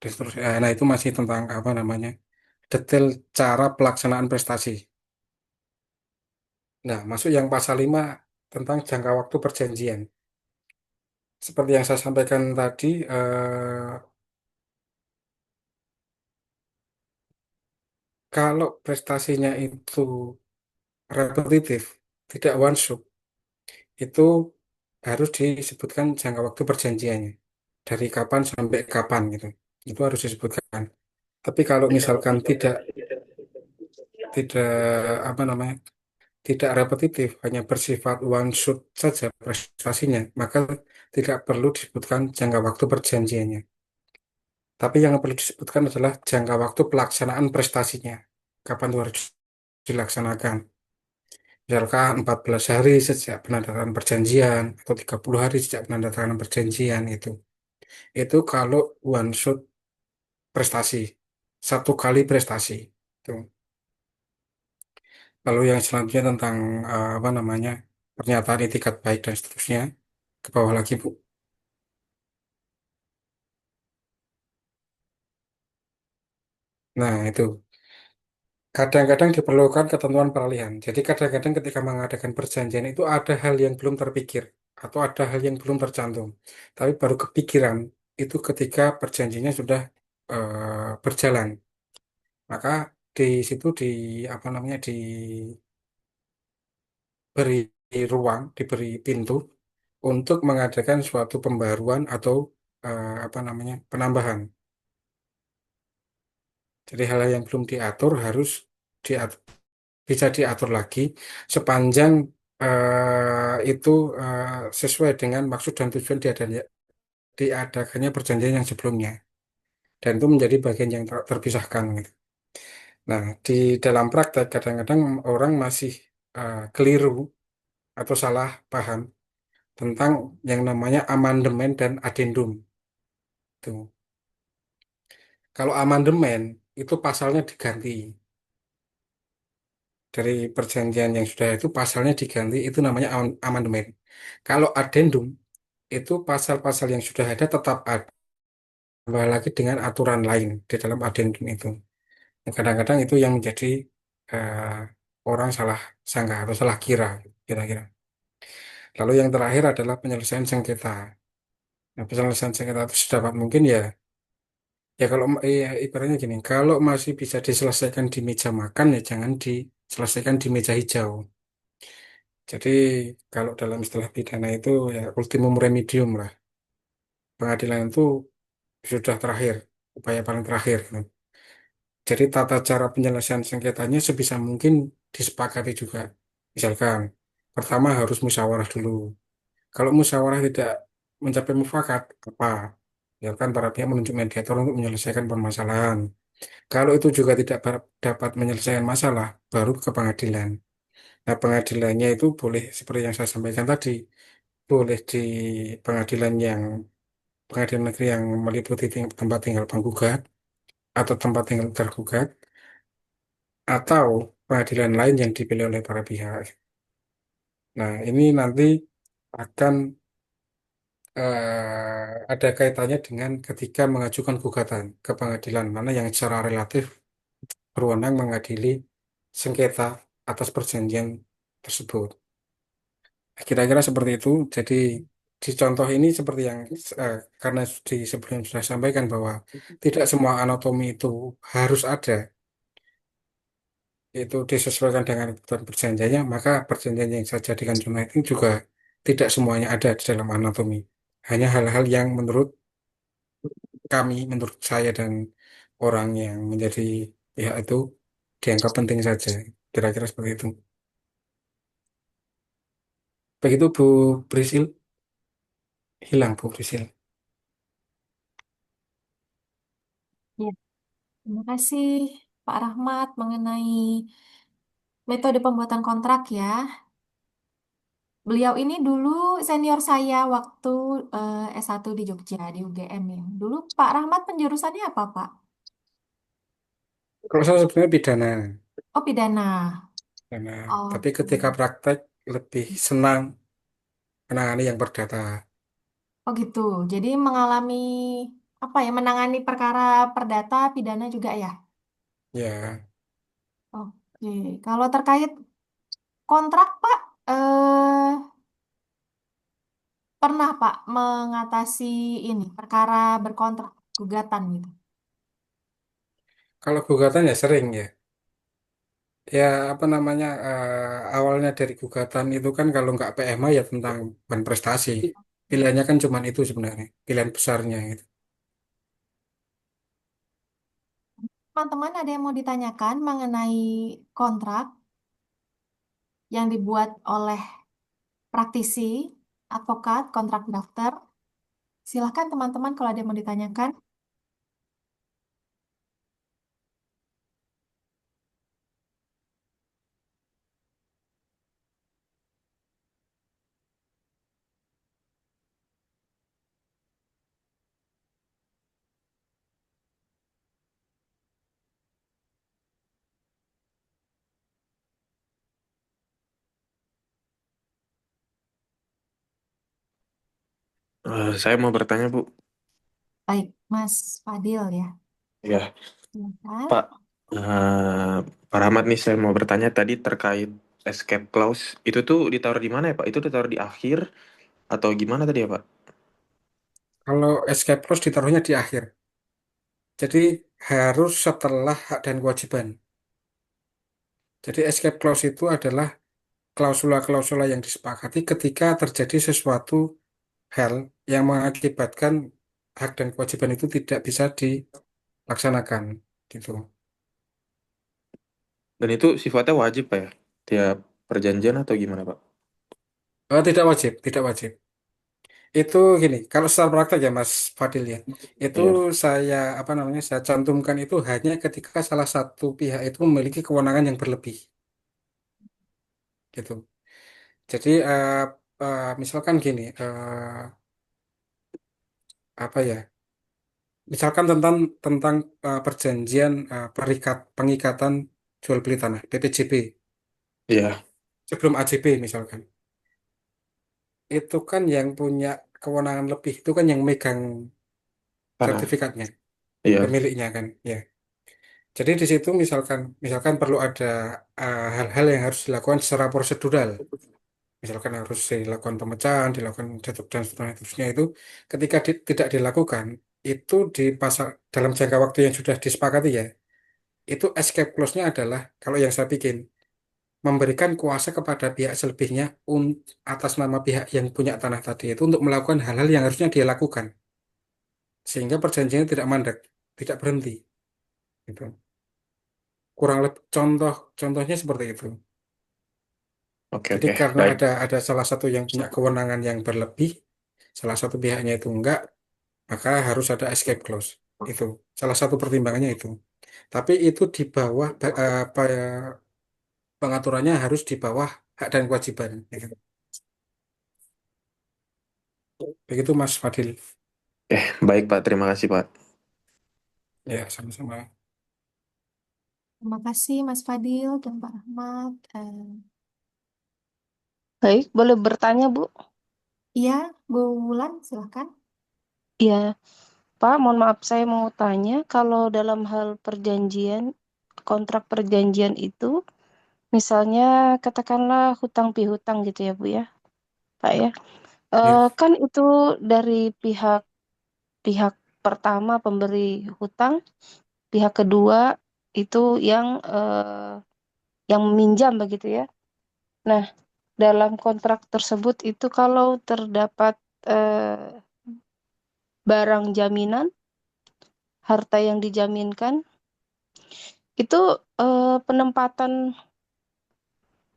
dan seterusnya. Nah, itu masih tentang apa namanya? Detail cara pelaksanaan prestasi. Nah, masuk yang pasal 5 tentang jangka waktu perjanjian. Seperti yang saya sampaikan tadi, kalau prestasinya itu repetitif, tidak one shot, itu harus disebutkan jangka waktu perjanjiannya. Dari kapan sampai kapan gitu. Itu harus disebutkan. Tapi kalau misalkan tidak tidak apa namanya tidak repetitif, hanya bersifat one shot saja prestasinya, maka tidak perlu disebutkan jangka waktu perjanjiannya. Tapi yang perlu disebutkan adalah jangka waktu pelaksanaan prestasinya. Kapan itu harus dilaksanakan. Misalkan 14 hari sejak penandatanganan perjanjian atau 30 hari sejak penandatanganan perjanjian itu. Itu kalau one shot prestasi. Satu kali prestasi. Itu. Lalu yang selanjutnya tentang apa namanya? Pernyataan itikat baik dan seterusnya. Ke bawah lagi, Bu. Nah, itu. Kadang-kadang diperlukan ketentuan peralihan. Jadi kadang-kadang ketika mengadakan perjanjian itu ada hal yang belum terpikir atau ada hal yang belum tercantum. Tapi baru kepikiran itu ketika perjanjiannya sudah berjalan. Maka di situ di apa namanya diberi ruang, diberi pintu untuk mengadakan suatu pembaruan atau apa namanya penambahan. Jadi hal-hal yang belum diatur harus diatur, bisa diatur lagi sepanjang itu eh, sesuai dengan maksud dan tujuan diadakannya perjanjian yang sebelumnya. Dan itu menjadi bagian yang terpisahkan gitu. Nah, di dalam praktek kadang-kadang orang masih keliru atau salah paham tentang yang namanya amandemen dan adendum. Tuh. Kalau amandemen itu pasalnya diganti dari perjanjian yang sudah itu pasalnya diganti itu namanya amandemen. Kalau adendum itu pasal-pasal yang sudah ada tetap ada tambah lagi dengan aturan lain di dalam adendum itu. Nah, kadang-kadang itu yang menjadi eh, orang salah sangka atau salah kira kira-kira. Lalu yang terakhir adalah penyelesaian sengketa. Nah, penyelesaian sengketa itu sedapat mungkin ya. Ya kalau ibaratnya gini, kalau masih bisa diselesaikan di meja makan ya jangan diselesaikan di meja hijau. Jadi kalau dalam istilah pidana itu ya ultimum remedium lah. Pengadilan itu sudah terakhir, upaya paling terakhir. Jadi tata cara penyelesaian sengketanya sebisa mungkin disepakati juga. Misalkan pertama harus musyawarah dulu. Kalau musyawarah tidak mencapai mufakat, apa? Misalkan para pihak menunjuk mediator untuk menyelesaikan permasalahan. Kalau itu juga tidak dapat menyelesaikan masalah, baru ke pengadilan. Nah, pengadilannya itu boleh seperti yang saya sampaikan tadi, boleh di pengadilan yang pengadilan negeri yang meliputi tempat tinggal penggugat atau tempat tinggal tergugat atau pengadilan lain yang dipilih oleh para pihak. Nah, ini nanti akan ada kaitannya dengan ketika mengajukan gugatan ke pengadilan mana yang secara relatif berwenang mengadili sengketa atas perjanjian tersebut. Kira-kira seperti itu. Jadi di contoh ini seperti yang karena di sebelum sudah sampaikan bahwa tidak semua anatomi itu harus ada, itu disesuaikan dengan ketentuan perjanjiannya, maka perjanjian yang saya jadikan contoh itu juga tidak semuanya ada di dalam anatomi. Hanya hal-hal yang menurut kami, menurut saya dan orang yang menjadi pihak itu dianggap penting saja. Kira-kira seperti itu. Begitu Bu Prisil, hilang Bu Prisil. Ya, terima kasih Pak Rahmat mengenai metode pembuatan kontrak ya. Beliau ini dulu senior saya waktu S1 di Jogja, di UGM ya. Dulu Pak Rahmat penjurusannya apa, Pak? Kalau saya sebenarnya pidana, Oh, pidana. karena tapi Oke. ketika praktek lebih senang menangani yang perdata. Oh gitu. Jadi mengalami apa ya, menangani perkara perdata pidana juga ya? Ya, Oke, kalau terkait kontrak Pak, pernah Pak mengatasi ini perkara berkontrak gugatan gitu? kalau gugatan ya sering ya. Ya, apa namanya, awalnya dari gugatan itu kan kalau nggak PMA ya tentang ban prestasi. Pilihannya kan cuma itu sebenarnya, pilihan besarnya gitu. Teman-teman ada yang mau ditanyakan mengenai kontrak yang dibuat oleh praktisi, advokat, kontrak drafter? Silahkan teman-teman kalau ada yang mau ditanyakan. Saya mau bertanya, Bu. Baik, Mas Fadil ya. Ya, Silakan. Pak. Pak Rahmat nih, saya mau bertanya tadi terkait escape clause. Itu tuh ditaruh di mana ya, Pak? Itu ditaruh di akhir atau gimana tadi ya, Pak? Kalau escape clause ditaruhnya di akhir. Jadi harus setelah hak dan kewajiban. Jadi escape clause itu adalah klausula-klausula yang disepakati ketika terjadi sesuatu hal yang mengakibatkan hak dan kewajiban itu tidak bisa dilaksanakan gitu. Dan itu sifatnya wajib, Pak ya? Tiap perjanjian atau gimana, Pak? Tidak wajib, tidak wajib. Itu gini, kalau secara praktek ya Mas Fadil ya, itu Iya. saya apa namanya saya cantumkan itu hanya ketika salah satu pihak itu memiliki kewenangan yang berlebih, gitu. Jadi misalkan gini, apa ya? Misalkan tentang tentang perjanjian pengikatan jual beli tanah (PPJB) Iya, sebelum AJB misalkan, itu kan yang punya kewenangan lebih itu kan yang megang tanah. sertifikatnya, Iya, pemiliknya kan, ya. Jadi di situ misalkan misalkan perlu ada hal-hal yang harus dilakukan secara prosedural. Misalkan harus dilakukan pemecahan, dilakukan dan seterusnya itu ketika tidak dilakukan itu di pasal dalam jangka waktu yang sudah disepakati ya. Itu escape clause-nya adalah kalau yang saya bikin memberikan kuasa kepada pihak selebihnya atas nama pihak yang punya tanah tadi itu untuk melakukan hal-hal yang harusnya dia lakukan sehingga perjanjiannya tidak mandek, tidak berhenti gitu. Kurang lebih contohnya seperti itu. oke, Jadi oke. karena Baik. ada salah satu yang punya kewenangan yang berlebih, salah satu pihaknya itu enggak, maka harus ada escape clause. Itu salah satu pertimbangannya itu. Tapi itu di bawah pengaturannya harus di bawah hak dan kewajiban. Gitu. Begitu Mas Fadil. Baik, Pak. Terima kasih, Pak. Ya, sama-sama. Terima kasih Mas Fadil dan Pak Rahmat. Baik, boleh bertanya, Bu? Iya, Bu Wulan, silakan. Iya, Pak, mohon maaf saya mau tanya, kalau dalam hal perjanjian, kontrak perjanjian itu, misalnya katakanlah hutang pihutang gitu ya, Bu ya, Pak ya. Ya, Kan itu dari pihak pihak pertama pemberi hutang, pihak kedua itu yang meminjam begitu ya. Nah, dalam kontrak tersebut itu kalau terdapat eh, barang jaminan, harta yang dijaminkan, itu penempatan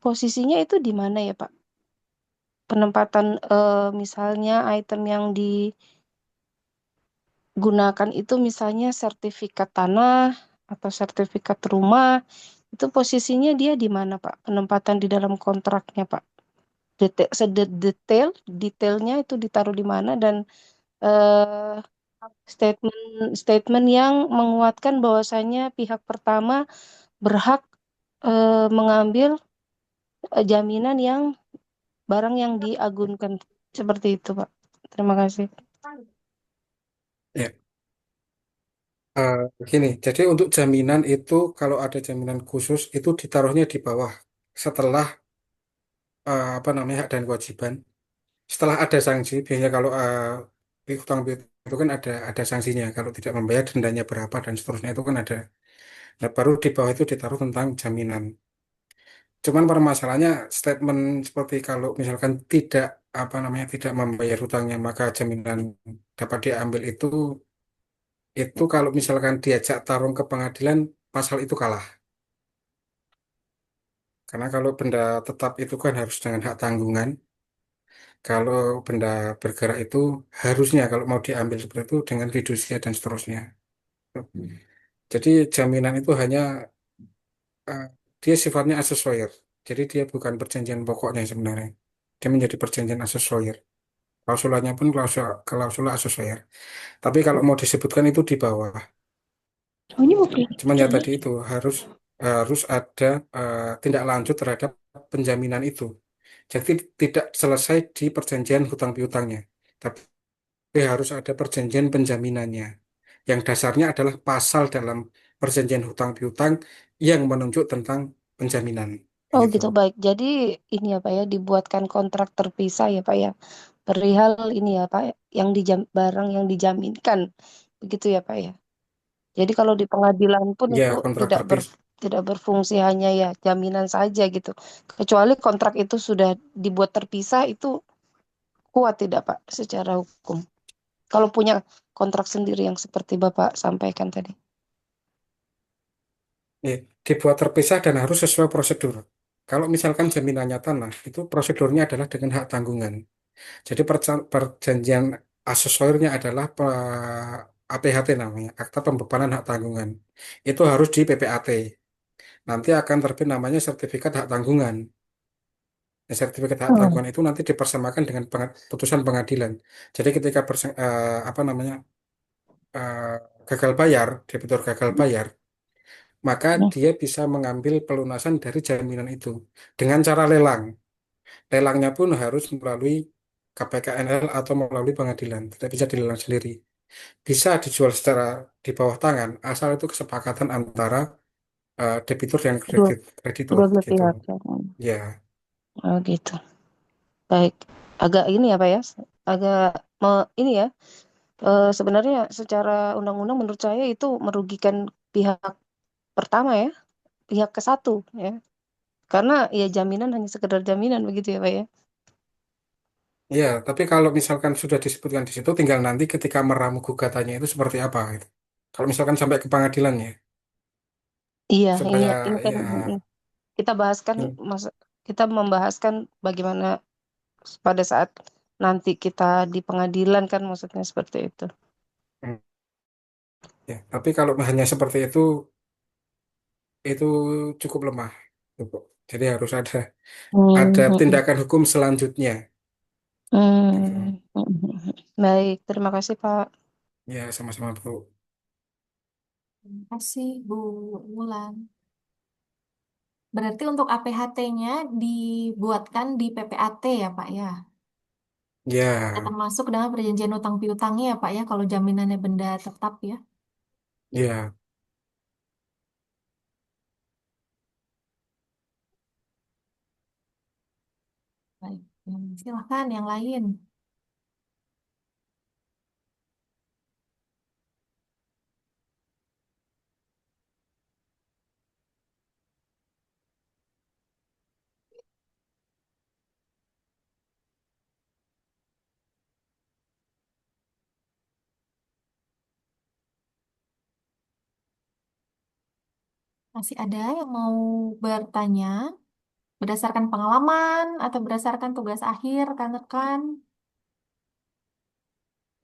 posisinya itu di mana ya, Pak? Penempatan misalnya item yang digunakan itu misalnya sertifikat tanah atau sertifikat rumah, itu posisinya dia di mana, Pak? Penempatan di dalam kontraknya, Pak. Detailnya itu ditaruh di mana dan eh, statement statement yang menguatkan bahwasanya pihak pertama berhak mengambil jaminan yang barang yang diagunkan seperti itu, Pak. Terima kasih. ya. Eh, Gini, jadi untuk jaminan itu kalau ada jaminan khusus itu ditaruhnya di bawah setelah apa namanya hak dan kewajiban. Setelah ada sanksi, biasanya kalau di hutang piutang itu kan ada sanksinya. Kalau tidak membayar dendanya berapa dan seterusnya itu kan ada. Nah, baru di bawah itu ditaruh tentang jaminan. Cuman permasalahannya statement seperti kalau misalkan tidak apa namanya tidak membayar hutangnya maka jaminan dapat diambil itu kalau misalkan diajak tarung ke pengadilan pasal itu kalah. Karena kalau benda tetap itu kan harus dengan hak tanggungan. Kalau benda bergerak itu harusnya kalau mau diambil seperti itu dengan fidusia dan seterusnya. Jadi jaminan itu hanya eh, dia sifatnya asesor. Jadi dia bukan perjanjian pokoknya sebenarnya. Dia menjadi perjanjian asesor. Klausulanya pun klausul asesor. Tapi kalau mau disebutkan itu di bawah. Oh, ini bukan. Cuman ya tadi itu harus harus ada tindak lanjut terhadap penjaminan itu. Jadi tidak selesai di perjanjian hutang piutangnya, tapi harus ada perjanjian penjaminannya. Yang dasarnya adalah pasal dalam perjanjian hutang piutang yang menunjuk tentang penjaminan. Oh Gitu. gitu, baik. Jadi ini ya Pak ya, dibuatkan kontrak terpisah ya Pak ya. Perihal ini ya Pak, barang yang dijaminkan. Begitu ya Pak ya. Jadi kalau di pengadilan pun Ya, itu kontrak terpis. tidak berfungsi hanya ya jaminan saja gitu. Kecuali kontrak itu sudah dibuat terpisah, itu kuat tidak Pak secara hukum. Kalau punya kontrak sendiri yang seperti Bapak sampaikan tadi. Ya, dibuat terpisah dan harus sesuai prosedur. Kalau misalkan jaminannya tanah, itu prosedurnya adalah dengan hak tanggungan. Jadi perjanjian asesornya adalah APHT namanya, Akta Pembebanan Hak Tanggungan. Itu harus di PPAT. Nanti akan terbit namanya sertifikat hak tanggungan. Nah, sertifikat hak Hmm. tanggungan itu nanti dipersamakan dengan putusan pengadilan. Jadi ketika apa namanya eh, gagal bayar, debitur gagal bayar, maka Hmm. dia bisa mengambil pelunasan dari jaminan itu dengan cara lelang. Lelangnya pun harus melalui KPKNL atau melalui pengadilan. Tidak bisa dilelang sendiri. Bisa dijual secara di bawah tangan, asal itu kesepakatan antara debitur dan Dua, kreditur dua belah gitu. pihak. Ya, Oh gitu. Baik. Agak ini ya Pak ya. Agak ini ya. Sebenarnya secara undang-undang menurut saya itu merugikan pihak pertama ya, pihak ke satu ya. Karena ya jaminan hanya sekedar jaminan begitu ya Pak ya. ya. Tapi kalau misalkan sudah disebutkan di situ, tinggal nanti ketika meramu gugatannya itu seperti apa gitu. Kalau misalkan sampai ke pengadilan ya, Iya, supaya ini kan ya, kita bahaskan hmm, mas kita membahaskan bagaimana pada saat nanti kita di pengadilan kan maksudnya seperti itu. hmm, ya. Tapi kalau hanya seperti itu cukup lemah. Cukup. Jadi harus ada Hmm, hmm, tindakan hukum selanjutnya. Gitu. Baik, terima kasih Pak. Ya, sama-sama Bu. Terima kasih, Bu Wulan. Berarti untuk APHT-nya dibuatkan di PPAT ya, Pak ya? Ya, Termasuk dengan perjanjian utang piutangnya ya, Pak ya, kalau jaminannya benda tetap ya. ya. Baik. Silahkan yang lain. Masih ada yang mau bertanya berdasarkan pengalaman atau berdasarkan tugas akhir rekan-rekan?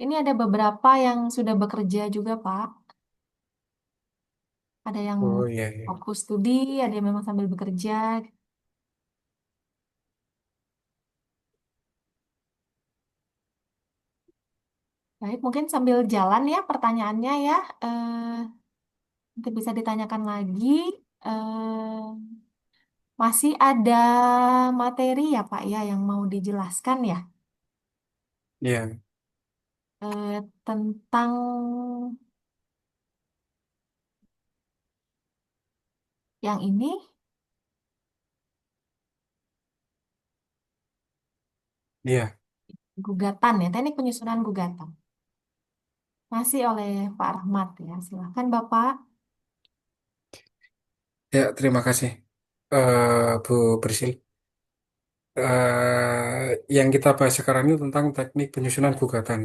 Ini ada beberapa yang sudah bekerja juga, Pak. Ada yang Oh iya, iya. fokus studi, ada yang memang sambil bekerja. Baik, mungkin sambil jalan ya pertanyaannya ya. Nanti bisa ditanyakan lagi. Eh, Masih ada materi ya, Pak ya, yang mau dijelaskan ya. Iya. Tentang Yang ini Iya, gugatan ya, teknik penyusunan gugatan. Masih oleh Pak Rahmat ya. Silakan Bapak. ya terima kasih Bu Bersil. Yang kita bahas sekarang ini tentang teknik penyusunan gugatan.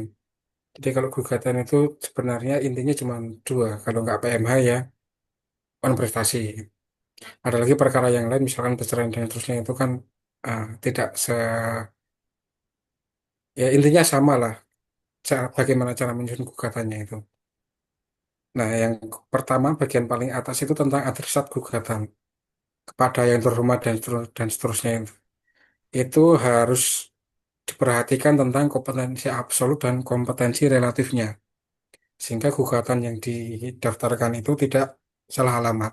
Jadi kalau gugatan itu sebenarnya intinya cuma dua, kalau nggak PMH ya on prestasi. Ada lagi perkara yang lain, misalkan perceraian dan seterusnya itu kan tidak ya intinya sama lah, bagaimana cara menyusun gugatannya itu. Nah, yang pertama bagian paling atas itu tentang adresat gugatan kepada yang terhormat dan seterusnya itu. Itu harus diperhatikan tentang kompetensi absolut dan kompetensi relatifnya, sehingga gugatan yang didaftarkan itu tidak salah alamat.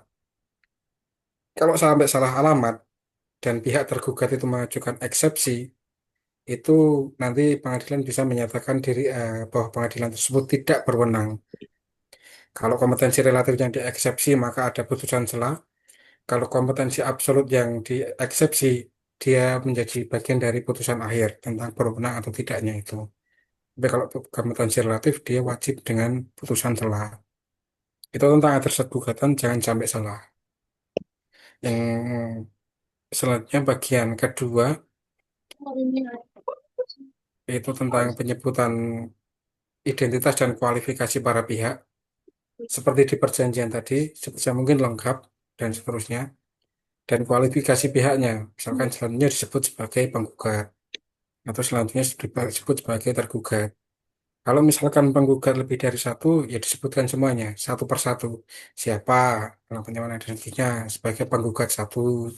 Kalau sampai salah alamat dan pihak tergugat itu mengajukan eksepsi, itu nanti pengadilan bisa menyatakan bahwa pengadilan tersebut tidak berwenang. Kalau kompetensi relatif yang dieksepsi, maka ada putusan celah. Kalau kompetensi absolut yang dieksepsi, dia menjadi bagian dari putusan akhir tentang berwenang atau tidaknya itu. Tapi kalau kompetensi relatif, dia wajib dengan putusan celah. Itu tentang adresat gugatan, jangan sampai salah. Yang selanjutnya bagian kedua, itu tentang penyebutan identitas dan kualifikasi para pihak. Seperti di perjanjian tadi, sebisa mungkin lengkap dan seterusnya. Dan kualifikasi pihaknya, misalkan selanjutnya disebut sebagai penggugat, atau selanjutnya disebut sebagai tergugat. Kalau misalkan penggugat lebih dari satu, ya disebutkan semuanya, satu persatu. Siapa, namanya mana, dan seterusnya, sebagai penggugat satu.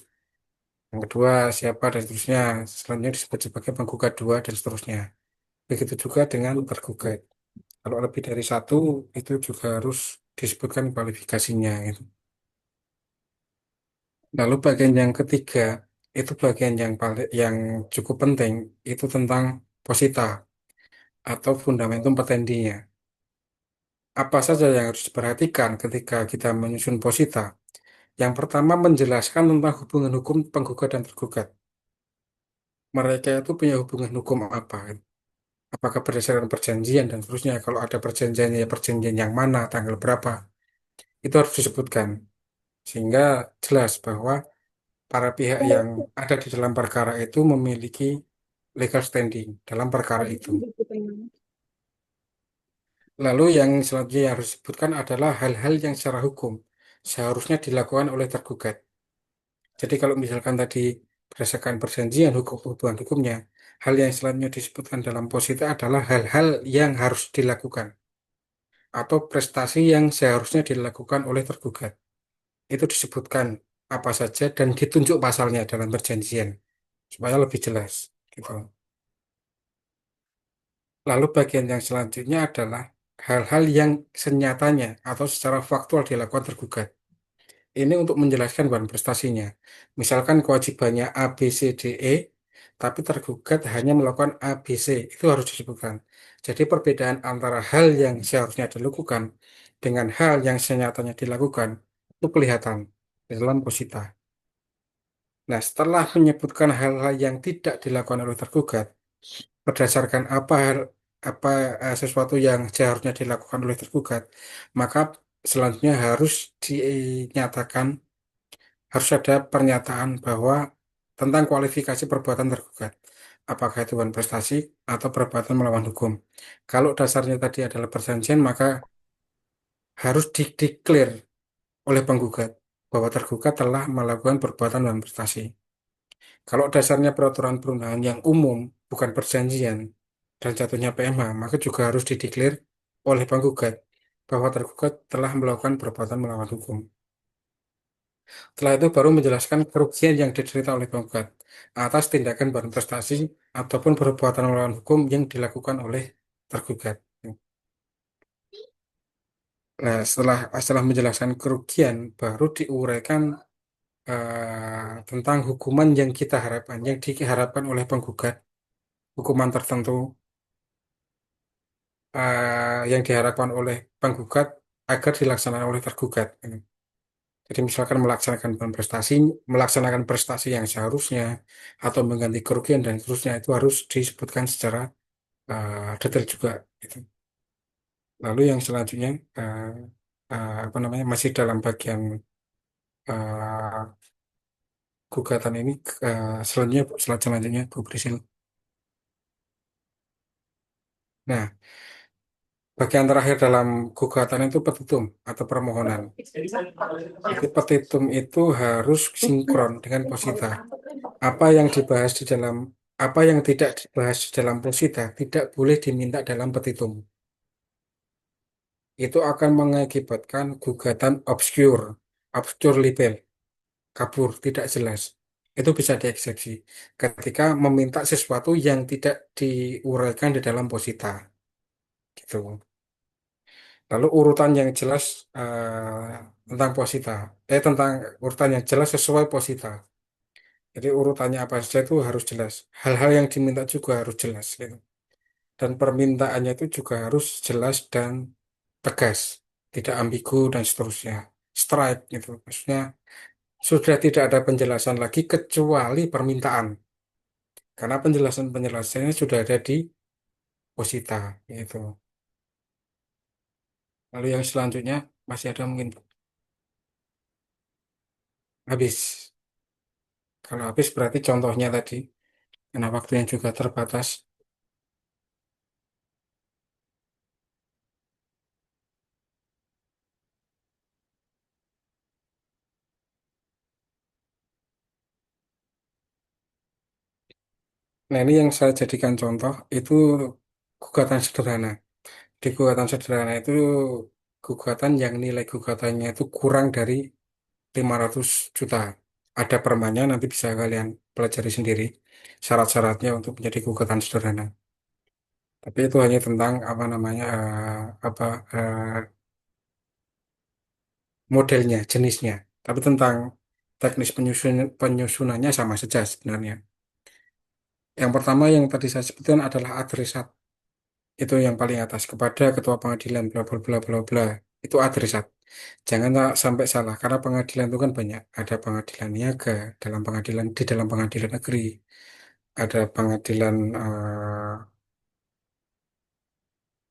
Yang kedua, siapa, dan seterusnya. Selanjutnya disebut sebagai penggugat dua, dan seterusnya. Begitu juga dengan tergugat. Kalau lebih dari satu, itu juga harus disebutkan kualifikasinya. Gitu. Lalu bagian yang ketiga, itu bagian yang paling yang cukup penting, itu tentang posita atau fundamentum petendinya. Apa saja yang harus diperhatikan ketika kita menyusun posita? Yang pertama menjelaskan tentang hubungan hukum penggugat dan tergugat. Mereka itu punya hubungan hukum apa? Apakah berdasarkan perjanjian dan seterusnya? Kalau ada perjanjiannya, ya perjanjian yang mana, tanggal berapa? Itu harus disebutkan. Sehingga jelas bahwa para pihak yang ada di dalam perkara itu memiliki legal standing dalam perkara itu. Lalu yang selanjutnya yang harus disebutkan adalah hal-hal yang secara hukum seharusnya dilakukan oleh tergugat. Jadi kalau misalkan tadi berdasarkan perjanjian hukum hubungan hukumnya, hal yang selanjutnya disebutkan dalam posita adalah hal-hal yang harus dilakukan atau prestasi yang seharusnya dilakukan oleh tergugat. Itu disebutkan apa saja dan ditunjuk pasalnya dalam perjanjian supaya lebih jelas. Gitu. Lalu bagian yang selanjutnya adalah hal-hal yang senyatanya atau secara faktual dilakukan tergugat. Ini untuk menjelaskan bahan prestasinya. Misalkan kewajibannya A, B, C, D, E, tapi tergugat hanya melakukan A, B, C. Itu harus disebutkan. Jadi perbedaan antara hal yang seharusnya dilakukan dengan hal yang senyatanya dilakukan itu kelihatan di dalam posita. Nah, setelah menyebutkan hal-hal yang tidak dilakukan oleh tergugat, berdasarkan apa sesuatu yang seharusnya dilakukan oleh tergugat, maka selanjutnya harus dinyatakan, harus ada pernyataan bahwa tentang kualifikasi perbuatan tergugat, apakah itu bukan prestasi atau perbuatan melawan hukum. Kalau dasarnya tadi adalah perjanjian, maka harus dideklar oleh penggugat bahwa tergugat telah melakukan perbuatan melawan prestasi. Kalau dasarnya peraturan perundangan yang umum, bukan perjanjian, dan jatuhnya PMH, maka juga harus dideklar oleh penggugat bahwa tergugat telah melakukan perbuatan melawan hukum. Setelah itu baru menjelaskan kerugian yang diderita oleh penggugat atas tindakan bahan prestasi ataupun perbuatan melawan hukum yang dilakukan oleh tergugat. Nah, setelah menjelaskan kerugian, baru diuraikan tentang hukuman yang kita harapkan, yang diharapkan oleh penggugat, hukuman tertentu yang diharapkan oleh penggugat agar dilaksanakan oleh tergugat. Jadi misalkan melaksanakan prestasi yang seharusnya atau mengganti kerugian dan seterusnya itu harus disebutkan secara detail juga. Gitu. Lalu yang selanjutnya eh, apa namanya masih dalam bagian eh, gugatan ini selanjutnya Bu Prisil. Nah, bagian terakhir dalam gugatan itu petitum atau permohonan. Jadi petitum itu harus sinkron dengan posita. Apa yang dibahas di dalam apa yang tidak dibahas di dalam posita tidak boleh diminta dalam petitum. Itu akan mengakibatkan gugatan obscure libel, kabur, tidak jelas. Itu bisa dieksepsi ketika meminta sesuatu yang tidak diuraikan di dalam posita. Gitu. Lalu urutan yang jelas tentang posita, tentang urutan yang jelas sesuai posita. Jadi urutannya apa saja itu harus jelas. Hal-hal yang diminta juga harus jelas, gitu. Dan permintaannya itu juga harus jelas dan tegas, tidak ambigu dan seterusnya. Strike gitu. Maksudnya sudah tidak ada penjelasan lagi kecuali permintaan. Karena penjelasannya sudah ada di posita, gitu. Lalu yang selanjutnya masih ada mungkin habis. Kalau habis berarti contohnya tadi, karena waktunya juga terbatas. Nah, ini yang saya jadikan contoh, itu gugatan sederhana. Di gugatan sederhana itu gugatan yang nilai gugatannya itu kurang dari 500 juta. Ada permanya, nanti bisa kalian pelajari sendiri syarat-syaratnya untuk menjadi gugatan sederhana. Tapi itu hanya tentang apa namanya apa modelnya, jenisnya. Tapi tentang teknis penyusunannya sama saja sebenarnya. Yang pertama yang tadi saya sebutkan adalah adresat. Itu yang paling atas kepada ketua pengadilan bla bla bla bla bla. Itu adresat. Jangan sampai salah karena pengadilan itu kan banyak. Ada pengadilan niaga di dalam pengadilan negeri, ada pengadilan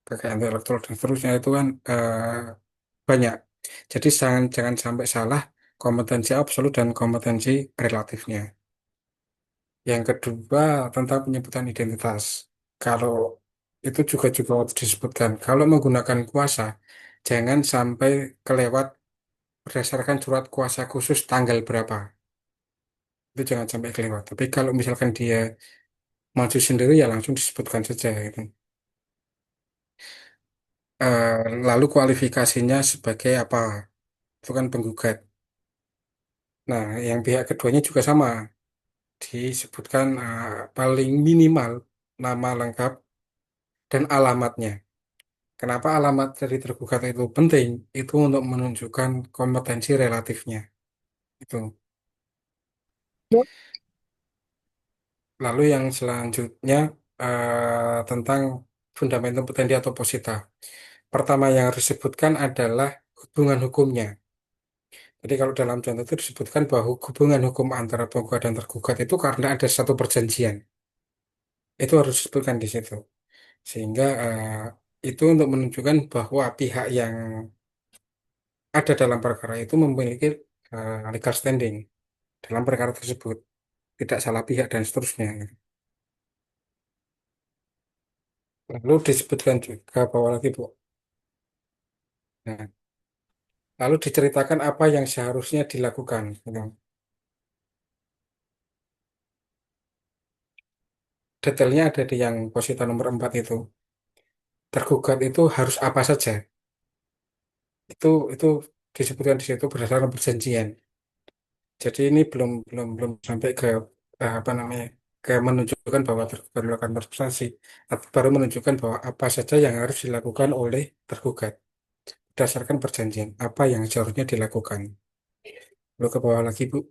kekayaan elektoral dan seterusnya itu kan banyak. Jadi jangan jangan sampai salah kompetensi absolut dan kompetensi relatifnya. Yang kedua tentang penyebutan identitas. Kalau itu juga disebutkan. Kalau menggunakan kuasa, jangan sampai kelewat berdasarkan surat kuasa khusus tanggal berapa. Itu jangan sampai kelewat. Tapi kalau misalkan dia maju sendiri ya langsung disebutkan saja gitu. Lalu kualifikasinya sebagai apa? Itu kan penggugat. Nah, yang pihak keduanya juga sama. Disebutkan paling minimal nama lengkap dan alamatnya. Kenapa alamat dari tergugat itu penting? Itu untuk menunjukkan kompetensi relatifnya. Itu. Lalu yang selanjutnya tentang fundamentum petendi atau posita. Pertama yang harus disebutkan adalah hubungan hukumnya. Jadi kalau dalam contoh itu disebutkan bahwa hubungan hukum antara penggugat dan tergugat itu karena ada satu perjanjian. Itu harus disebutkan di situ. Sehingga itu untuk menunjukkan bahwa pihak yang ada dalam perkara itu memiliki legal standing dalam perkara tersebut, tidak salah pihak dan seterusnya. Lalu disebutkan juga bahwa lagi Bu, nah, lalu diceritakan apa yang seharusnya dilakukan. Gitu. Detailnya ada di yang posita nomor 4 itu. Tergugat itu harus apa saja. Itu disebutkan di situ berdasarkan perjanjian. Jadi ini belum sampai ke apa namanya ke menunjukkan bahwa tergugat melakukan prestasi, tapi baru menunjukkan bahwa apa saja yang harus dilakukan oleh tergugat berdasarkan perjanjian apa yang seharusnya dilakukan. Lalu ke bawah lagi Bu.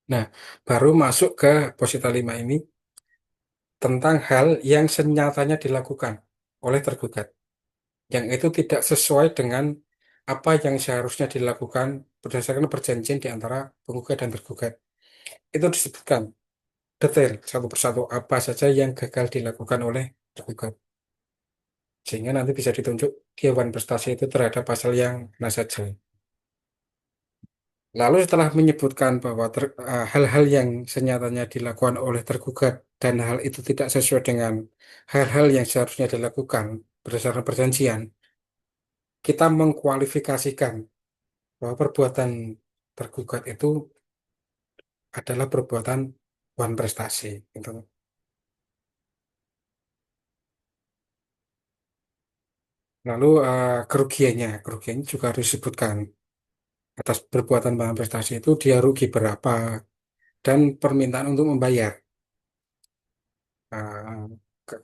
Nah, baru masuk ke posita 5 ini tentang hal yang senyatanya dilakukan oleh tergugat, yang itu tidak sesuai dengan apa yang seharusnya dilakukan berdasarkan perjanjian di antara penggugat dan tergugat. Itu disebutkan detail satu persatu apa saja yang gagal dilakukan oleh tergugat. Sehingga nanti bisa ditunjuk dewan prestasi itu terhadap pasal yang mana saja. Lalu setelah menyebutkan bahwa hal-hal yang senyatanya dilakukan oleh tergugat dan hal itu tidak sesuai dengan hal-hal yang seharusnya dilakukan berdasarkan perjanjian, kita mengkualifikasikan bahwa perbuatan tergugat itu adalah perbuatan wan prestasi. Gitu. Lalu kerugiannya juga harus disebutkan atas perbuatan wan prestasi itu dia rugi berapa dan permintaan untuk membayar. eh,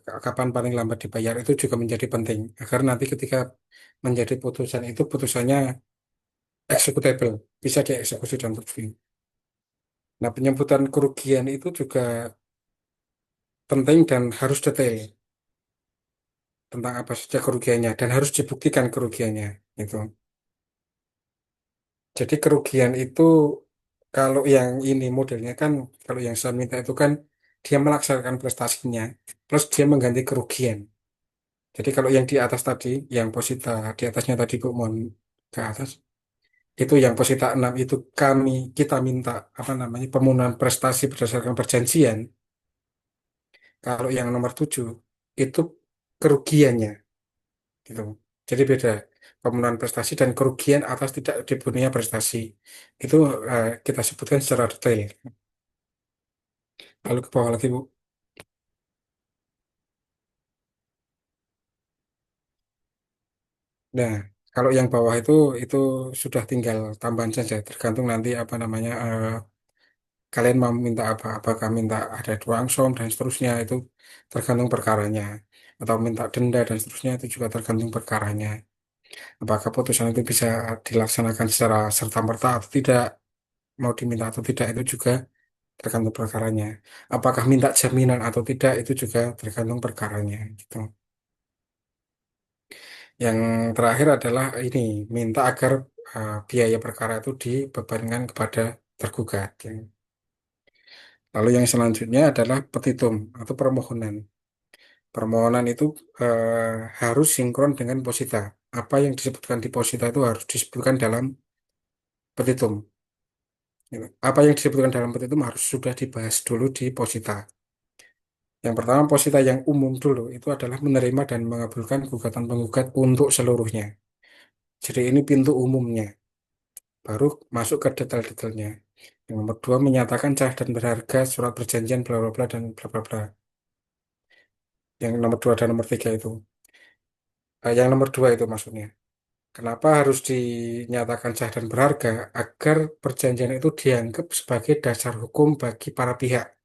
Kapan paling lambat dibayar itu juga menjadi penting agar nanti ketika menjadi putusan itu putusannya executable, bisa dieksekusi dan terbit. Nah, penyebutan kerugian itu juga penting dan harus detail tentang apa saja kerugiannya dan harus dibuktikan kerugiannya itu. Jadi kerugian itu kalau yang ini modelnya kan kalau yang saya minta itu kan dia melaksanakan prestasinya plus dia mengganti kerugian. Jadi kalau yang di atas tadi, yang posita di atasnya tadi Bu mohon ke atas, itu yang posita 6 itu kita minta apa namanya pemenuhan prestasi berdasarkan perjanjian. Kalau yang nomor 7 itu kerugiannya gitu. Jadi beda pemenuhan prestasi dan kerugian atas tidak dipenuhinya prestasi. Itu kita sebutkan secara detail. Lalu ke bawah lagi Bu. Nah, kalau yang bawah itu sudah tinggal tambahan saja tergantung nanti apa namanya kalian mau minta apa, apakah minta ada dua angsom dan seterusnya itu tergantung perkaranya, atau minta denda dan seterusnya itu juga tergantung perkaranya. Apakah putusan itu bisa dilaksanakan secara serta-merta atau tidak, mau diminta atau tidak itu juga tergantung perkaranya. Apakah minta jaminan atau tidak itu juga tergantung perkaranya. Gitu. Yang terakhir adalah ini minta agar biaya perkara itu dibebankan kepada tergugat. Ya. Lalu yang selanjutnya adalah petitum atau permohonan. Permohonan itu harus sinkron dengan posita. Apa yang disebutkan di posita itu harus disebutkan dalam petitum. Gitu. Apa yang disebutkan dalam petitum harus sudah dibahas dulu di posita. Yang pertama, posita yang umum dulu itu adalah menerima dan mengabulkan gugatan penggugat untuk seluruhnya. Jadi ini pintu umumnya. Baru masuk ke detail-detailnya. Yang nomor dua, menyatakan sah dan berharga surat perjanjian bla bla bla dan bla bla bla. Yang nomor dua dan nomor tiga itu. Yang nomor dua itu maksudnya. Kenapa harus dinyatakan sah dan berharga? Agar perjanjian itu dianggap sebagai dasar hukum bagi para pihak.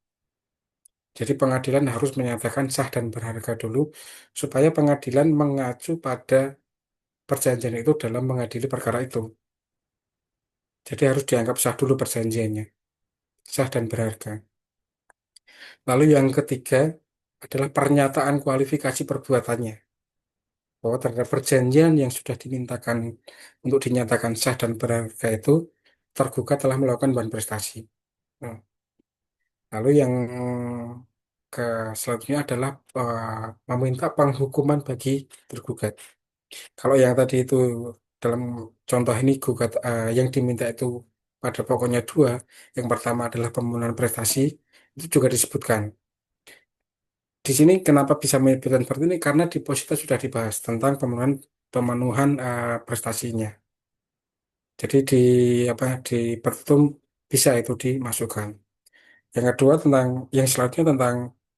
Jadi pengadilan harus menyatakan sah dan berharga dulu, supaya pengadilan mengacu pada perjanjian itu dalam mengadili perkara itu. Jadi harus dianggap sah dulu perjanjiannya, sah dan berharga. Lalu yang ketiga adalah pernyataan kualifikasi perbuatannya, bahwa terhadap perjanjian yang sudah dimintakan untuk dinyatakan sah dan berharga itu tergugat telah melakukan bahan prestasi. Nah, lalu yang ke selanjutnya adalah meminta penghukuman bagi tergugat. Kalau yang tadi itu dalam contoh ini yang diminta itu pada pokoknya dua. Yang pertama adalah pemenuhan prestasi, itu juga disebutkan. Di sini kenapa bisa menyebutkan seperti ini? Karena di posita sudah dibahas tentang pemenuhan pemenuhan prestasinya. Jadi di petitum bisa itu dimasukkan. Yang kedua yang selanjutnya tentang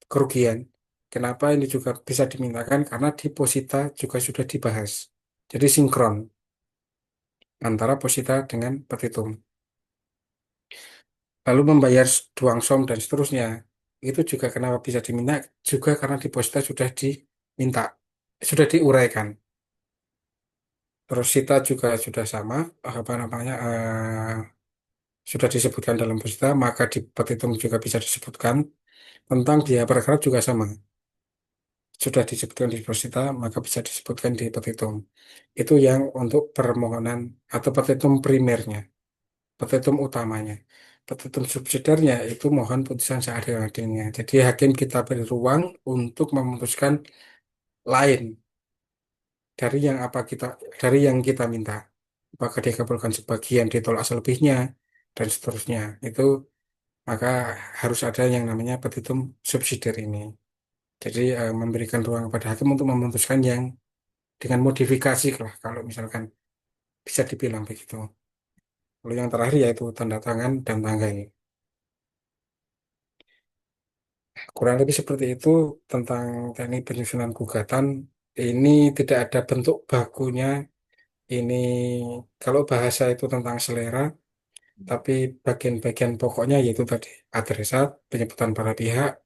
kerugian. Kenapa ini juga bisa dimintakan? Karena di posita juga sudah dibahas. Jadi sinkron antara posita dengan petitum. Lalu membayar duang som dan seterusnya. Itu juga kenapa bisa diminta? Juga karena di posita sudah diminta, sudah diuraikan. Terus sita juga sudah sama, apa namanya, sudah disebutkan dalam posita, maka di petitum juga bisa disebutkan tentang biaya perkara juga sama. sudah disebutkan di deposita, maka bisa disebutkan di petitum. Itu yang untuk permohonan atau petitum primernya, petitum utamanya. Petitum subsidiarnya itu mohon putusan seadil-adilnya. Jadi hakim kita beri ruang untuk memutuskan lain dari yang apa kita dari yang kita minta. Apakah dikabulkan sebagian, ditolak selebihnya, dan seterusnya. Itu maka harus ada yang namanya petitum subsidiar ini. Jadi memberikan ruang kepada hakim untuk memutuskan yang dengan modifikasi lah kalau misalkan bisa dibilang begitu. Lalu yang terakhir yaitu tanda tangan dan tanggal. Kurang lebih seperti itu tentang teknik penyusunan gugatan. Ini tidak ada bentuk bakunya. Ini kalau bahasa itu tentang selera, tapi bagian-bagian pokoknya yaitu tadi adresat, penyebutan para pihak,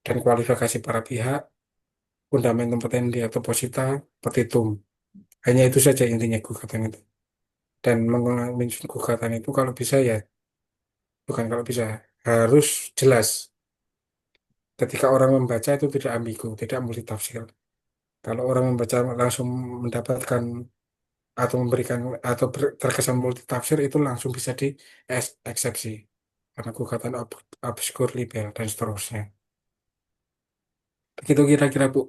dan kualifikasi para pihak, fundamentum petendi atau posita, petitum. Hanya itu saja intinya gugatan itu. Dan menyusun gugatan itu kalau bisa ya, bukan kalau bisa, harus jelas. Ketika orang membaca itu tidak ambigu, tidak multitafsir. Kalau orang membaca langsung mendapatkan atau memberikan atau terkesan multitafsir itu langsung bisa di eksepsi. Karena gugatan obskur libel dan seterusnya. Begitu kira-kira Bu,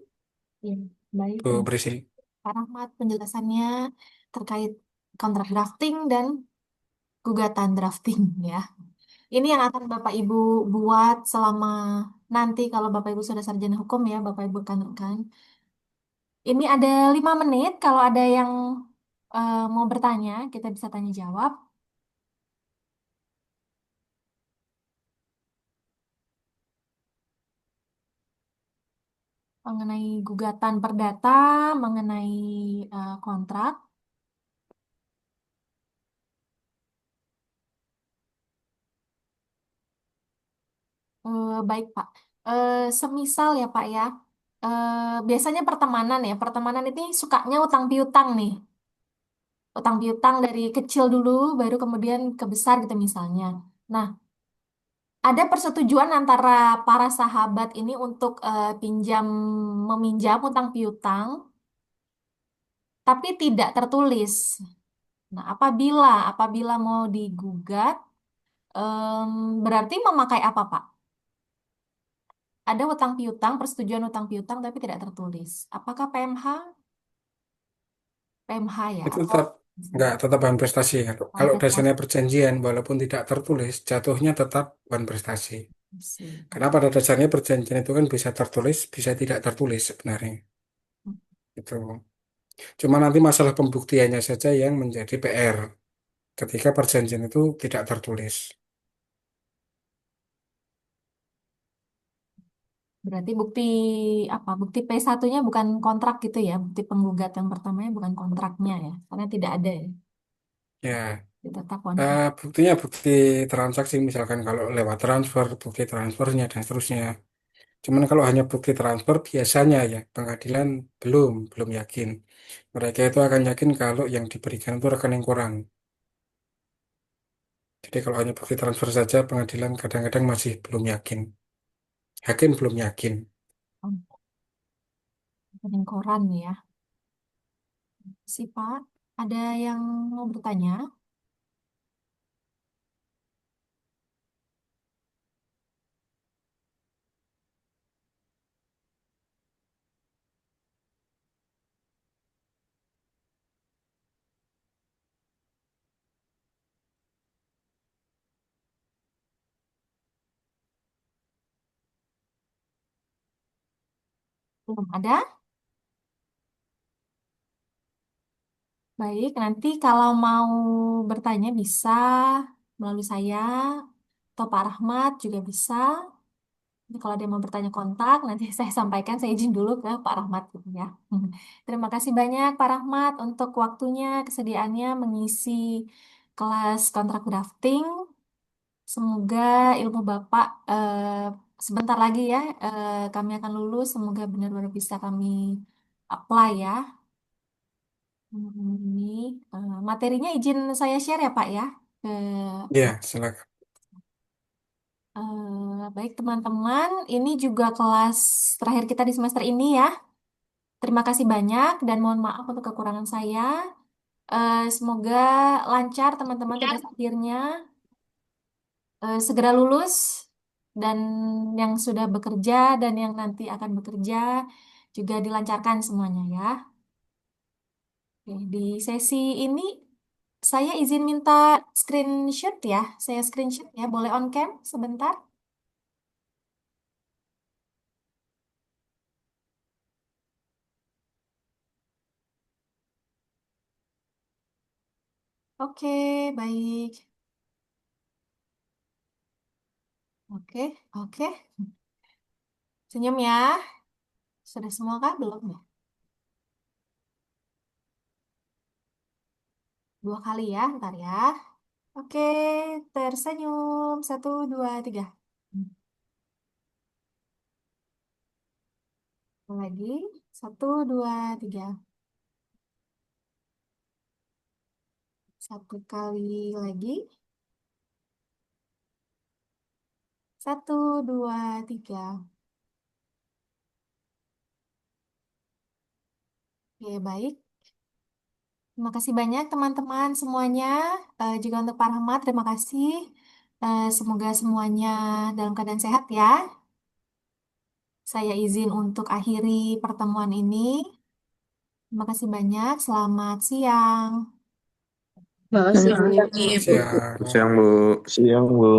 Ya, baik. Bu Terima Prisi. kasih Pak Rahmat penjelasannya terkait kontrak drafting dan gugatan drafting ya. Ini yang akan Bapak Ibu buat selama nanti kalau Bapak Ibu sudah sarjana hukum ya, Bapak Ibu kan. Ini ada 5 menit. Kalau ada yang mau bertanya, kita bisa tanya jawab mengenai gugatan perdata, mengenai kontrak. Baik Pak. Semisal ya Pak ya, biasanya pertemanan ya, pertemanan ini sukanya utang piutang nih. Utang piutang dari kecil dulu, baru kemudian ke besar gitu misalnya. Nah, ada persetujuan antara para sahabat ini untuk meminjam utang piutang, tapi tidak tertulis. Nah, apabila mau digugat, berarti memakai apa, Pak? Ada utang piutang, persetujuan utang piutang, tapi tidak tertulis. Apakah PMH? PMH ya, Itu atau tetap enggak tetap bahan prestasi. Kalau uang kalau prestasi? dasarnya perjanjian walaupun tidak tertulis, jatuhnya tetap bahan prestasi. Karena pada dasarnya perjanjian itu kan bisa tertulis, bisa tidak tertulis sebenarnya. Itu. Cuma nanti masalah pembuktiannya saja yang menjadi PR ketika perjanjian itu tidak tertulis. Berarti bukti apa? Bukti P1-nya bukan kontrak gitu ya. Bukti penggugat yang pertamanya bukan kontraknya ya. Karena tidak ada ya. Ya, Tetap kontrak. buktinya bukti transaksi misalkan kalau lewat transfer, bukti transfernya dan seterusnya. Cuman kalau hanya bukti transfer biasanya ya pengadilan belum yakin. Mereka itu akan yakin kalau yang diberikan itu rekening koran. Jadi kalau hanya bukti transfer saja pengadilan kadang-kadang masih belum yakin. Hakim belum yakin. Rekening koran ya. Si Pak, ada yang mau bertanya? Belum ada? Baik, nanti kalau mau bertanya bisa melalui saya atau Pak Rahmat juga bisa. Jadi kalau ada yang mau bertanya kontak, nanti saya sampaikan, saya izin dulu ke Pak Rahmat gitu ya. Terima kasih banyak Pak Rahmat untuk waktunya, kesediaannya mengisi kelas kontrak drafting. Semoga ilmu Bapak sebentar lagi ya kami akan lulus. Semoga benar-benar bisa kami apply ya. Ini materinya izin saya share ya Pak ya ke Ya, silakan. Baik teman-teman, ini juga kelas terakhir kita di semester ini ya. Terima kasih banyak dan mohon maaf untuk kekurangan saya. Semoga lancar teman-teman tugas akhirnya. Segera lulus dan yang sudah bekerja dan yang nanti akan bekerja juga dilancarkan semuanya ya. Oke, di sesi ini saya izin minta screenshot ya. Saya screenshot ya. Boleh on cam sebentar? Oke, baik. Oke, oke. Senyum ya. Sudah semua kah? Belum ya? 2 kali ya, ntar ya. Oke, tersenyum. 1, 2, 3. Lagi. 1, 2, 3. 1 kali lagi. 1, 2, 3. Oke, baik. Terima kasih banyak teman-teman semuanya. Juga untuk Pak Rahmat, terima kasih. Semoga semuanya dalam keadaan sehat ya. Saya izin untuk akhiri pertemuan ini. Terima kasih banyak. Selamat siang. Makasih, Bu. Selamat siang. Siang, Bu. Siang, Bu.